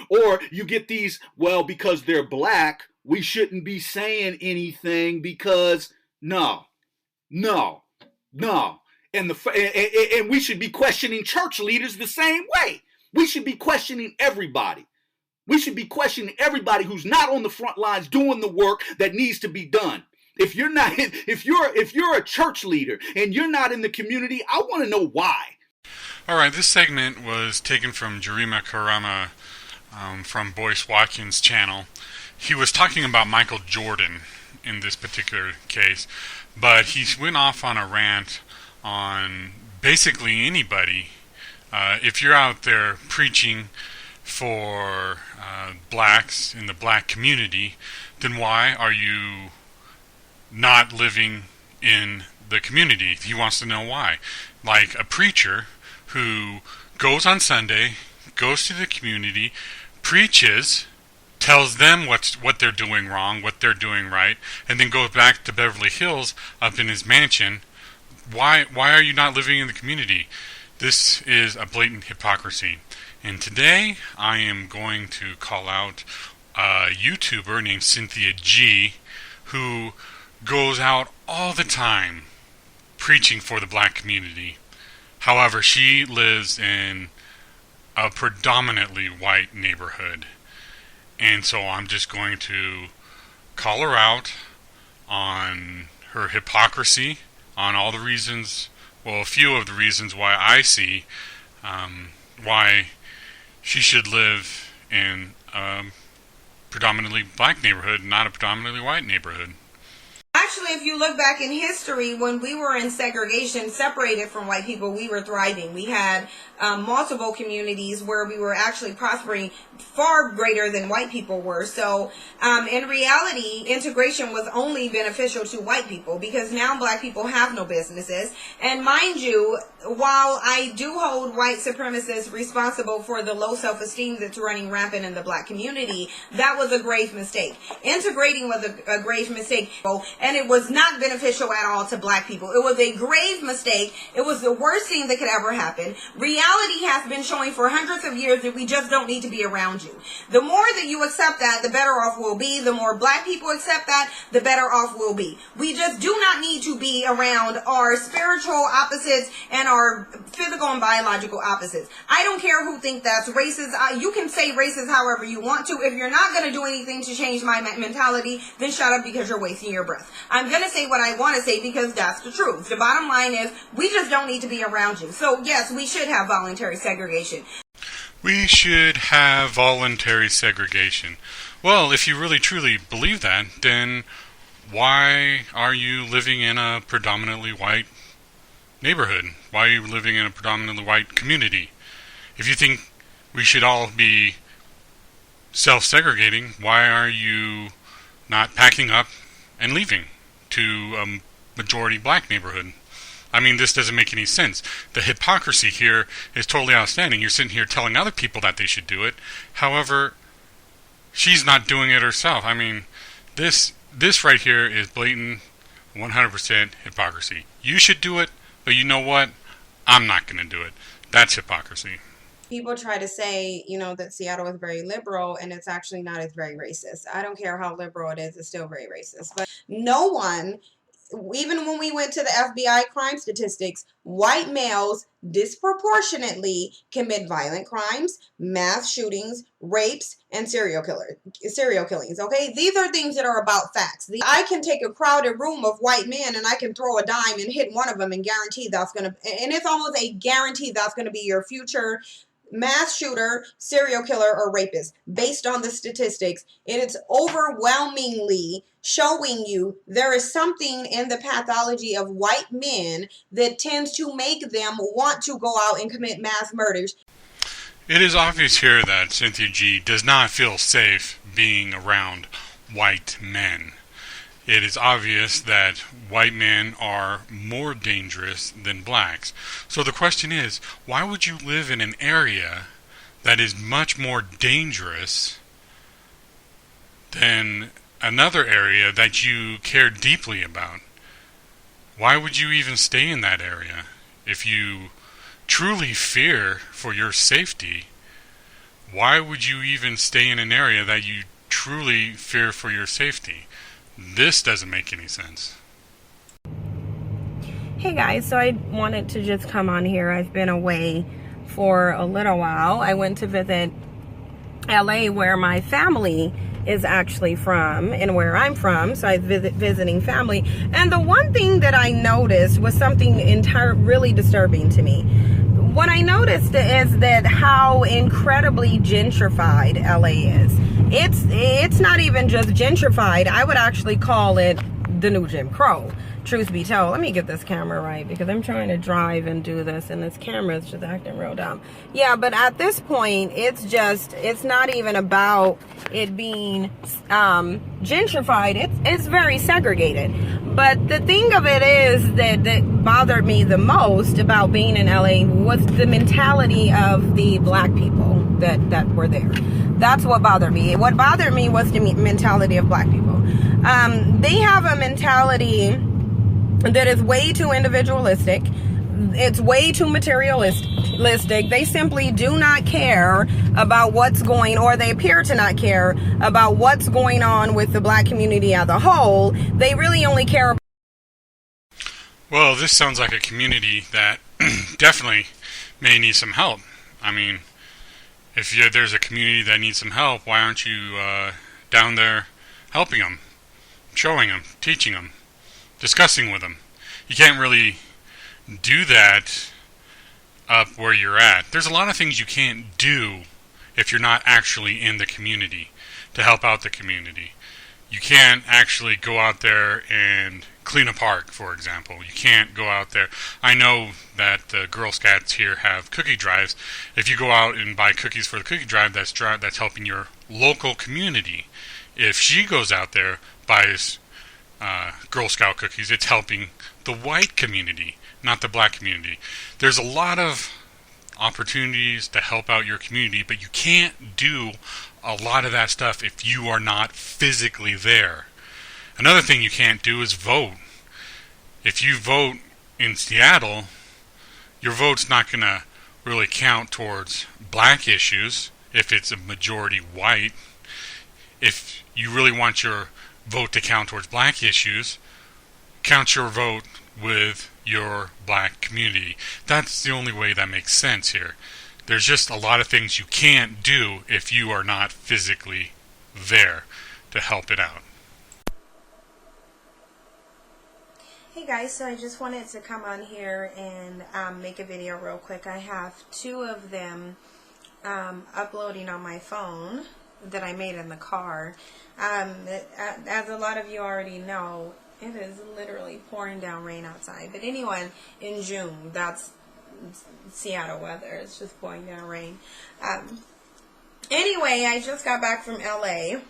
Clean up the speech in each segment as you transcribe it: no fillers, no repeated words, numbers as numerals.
Or you get these, well, because they're black, we shouldn't be saying anything because no, no, no. And we should be questioning church leaders the same way. We should be questioning everybody. We should be questioning everybody who's not on the front lines doing the work that needs to be done. If you're not, if you're a church leader and you're not in the community, I want to know why. All right, this segment was taken from Jarima Karama from Boyce Watkins' channel. He was talking about Michael Jordan in this particular case, but he went off on a rant on basically anybody. If you're out there preaching for blacks in the black community, then why are you not living in the community? He wants to know why. Like a preacher who goes on Sunday, goes to the community, preaches, tells them what they're doing wrong, what they're doing right, and then goes back to Beverly Hills up in his mansion. Why are you not living in the community? This is a blatant hypocrisy. And today I am going to call out a YouTuber named Cynthia G, who goes out all the time preaching for the black community. However, she lives in a predominantly white neighborhood. And so I'm just going to call her out on her hypocrisy, on all the reasons, well, a few of the reasons why I see why she should live in a predominantly black neighborhood, not a predominantly white neighborhood. Actually, if you look back in history, when we were in segregation, separated from white people, we were thriving. We had multiple communities where we were actually prospering far greater than white people were. So in reality, integration was only beneficial to white people because now black people have no businesses. And mind you, while I do hold white supremacists responsible for the low self-esteem that's running rampant in the black community, that was a grave mistake. Integrating was a grave mistake, and it was not beneficial at all to black people. It was a grave mistake. It was the worst thing that could ever happen. Reality has been showing for hundreds of years that we just don't need to be around you. The more that you accept that, the better off we'll be. The more black people accept that, the better off we'll be. We just do not need to be around our spiritual opposites and our physical and biological opposites. I don't care who think that's racist. You can say racist however you want to. If you're not going to do anything to change my mentality, then shut up because you're wasting your breath. I'm going to say what I want to say because that's the truth. The bottom line is we just don't need to be around you. So yes, we should have voluntary segregation. We should have voluntary segregation. Well, if you really truly believe that, then why are you living in a predominantly white neighborhood? Why are you living in a predominantly white community? If you think we should all be self-segregating, why are you not packing up and leaving to a majority black neighborhood? I mean, this doesn't make any sense. The hypocrisy here is totally outstanding. You're sitting here telling other people that they should do it. However, she's not doing it herself. I mean, this right here is blatant 100% hypocrisy. You should do it, but you know what? I'm not going to do it. That's hypocrisy. People try to say, that Seattle is very liberal, and it's actually not. It's very racist. I don't care how liberal it is. It's still very racist. But no one, even when we went to the FBI crime statistics, white males disproportionately commit violent crimes, mass shootings, rapes, and serial killings. Okay, these are things that are about facts. I can take a crowded room of white men and I can throw a dime and hit one of them and guarantee that's gonna, and it's almost a guarantee that's gonna be your future mass shooter, serial killer, or rapist. Based on the statistics, it is overwhelmingly showing you there is something in the pathology of white men that tends to make them want to go out and commit mass murders. It is obvious here that Cynthia G does not feel safe being around white men. It is obvious that white men are more dangerous than blacks. So the question is, why would you live in an area that is much more dangerous than another area that you care deeply about? Why would you even stay in that area? If you truly fear for your safety, why would you even stay in an area that you truly fear for your safety? This doesn't make any sense. Hey guys, so I wanted to just come on here. I've been away for a little while. I went to visit LA, where my family is actually from and where I'm from. So I visiting family. And the one thing that I noticed was something really disturbing to me. What I noticed is that how incredibly gentrified LA is. It's not even just gentrified. I would actually call it the new Jim Crow. Truth be told, let me get this camera right, because I'm trying to drive and do this and this camera is just acting real dumb. Yeah, but at this point, it's not even about it being gentrified. It's very segregated. But the thing of it is that bothered me the most about being in LA was the mentality of the black people that were there. That's what bothered me. What bothered me was the mentality of black people. They have a mentality that is way too individualistic. It's way too materialistic. They simply do not care about what's going, or they appear to not care about what's going on with the black community as a whole. They really only care about... Well, this sounds like a community that definitely may need some help. I mean, if there's a community that needs some help, why aren't you down there helping them, showing them, teaching them, discussing with them? You can't really do that up where you're at. There's a lot of things you can't do if you're not actually in the community to help out the community. You can't actually go out there and clean a park, for example. You can't go out there. I know that the Girl Scouts here have cookie drives. If you go out and buy cookies for the cookie drive, that's helping your local community. If she goes out there, buys Girl Scout cookies, it's helping the white community, not the black community. There's a lot of opportunities to help out your community, but you can't do a lot of that stuff if you are not physically there. Another thing you can't do is vote. If you vote in Seattle, your vote's not going to really count towards black issues if it's a majority white. If you really want your vote to count towards black issues, count your vote with your black community. That's the only way that makes sense here. There's just a lot of things you can't do if you are not physically there to help it out. Hey guys, so I just wanted to come on here and make a video real quick. I have two of them uploading on my phone that I made in the car. As a lot of you already know, it is literally pouring down rain outside. But anyway, in June, that's Seattle weather. It's just pouring down rain. Anyway, I just got back from LA,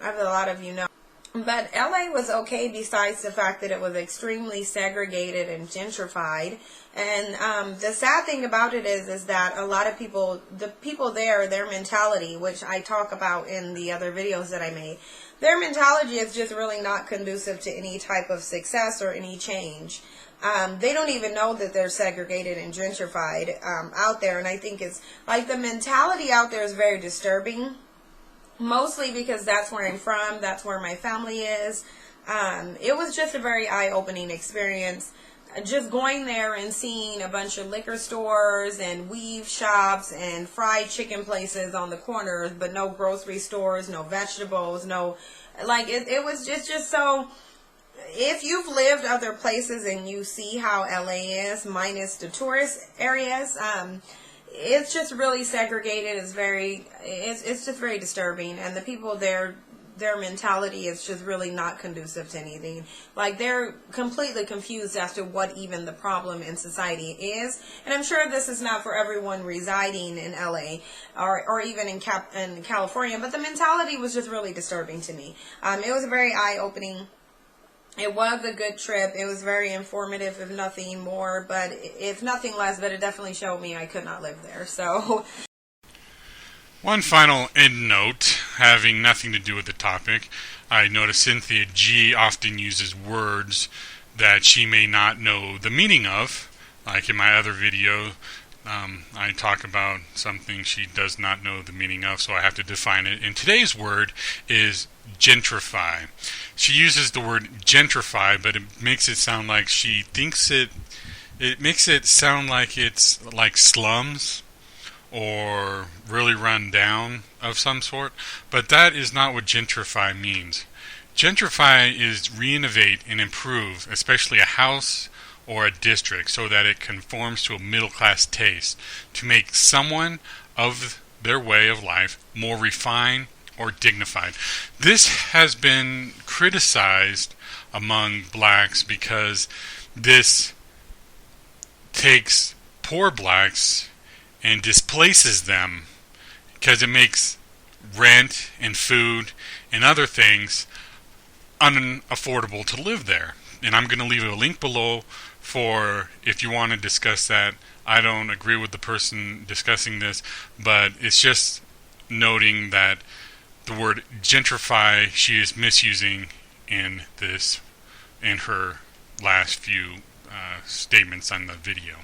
as a lot of you know. But LA was okay besides the fact that it was extremely segregated and gentrified. And the sad thing about it is that a lot of people, the people there, their mentality, which I talk about in the other videos that I made, their mentality is just really not conducive to any type of success or any change. They don't even know that they're segregated and gentrified out there. And I think it's like the mentality out there is very disturbing. Mostly because that's where I'm from, that's where my family is. It was just a very eye-opening experience. Just going there and seeing a bunch of liquor stores and weave shops and fried chicken places on the corners, but no grocery stores, no vegetables, no, like it was just so. If you've lived other places and you see how LA is, minus the tourist areas, it's just really segregated. It's just very disturbing, and the people there, their mentality is just really not conducive to anything. Like, they're completely confused as to what even the problem in society is. And I'm sure this is not for everyone residing in LA or even in California, but the mentality was just really disturbing to me. It was very eye-opening. It was a good trip. It was very informative, if nothing more, but if nothing less, but it definitely showed me I could not live there. So, one final end note, having nothing to do with the topic. I notice Cynthia G often uses words that she may not know the meaning of. Like in my other video, I talk about something she does not know the meaning of, so I have to define it. And today's word is gentrify. She uses the word gentrify, but it makes it sound like she thinks it makes it sound like it's like slums or really run down of some sort, but that is not what gentrify means. Gentrify is renovate and improve, especially a house or a district, so that it conforms to a middle class taste, to make someone of their way of life more refined or dignified. This has been criticized among blacks because this takes poor blacks and displaces them, because it makes rent and food and other things unaffordable to live there. And I'm going to leave a link below for if you want to discuss that. I don't agree with the person discussing this, but it's just noting that the word gentrify she is misusing in her last few statements on the video.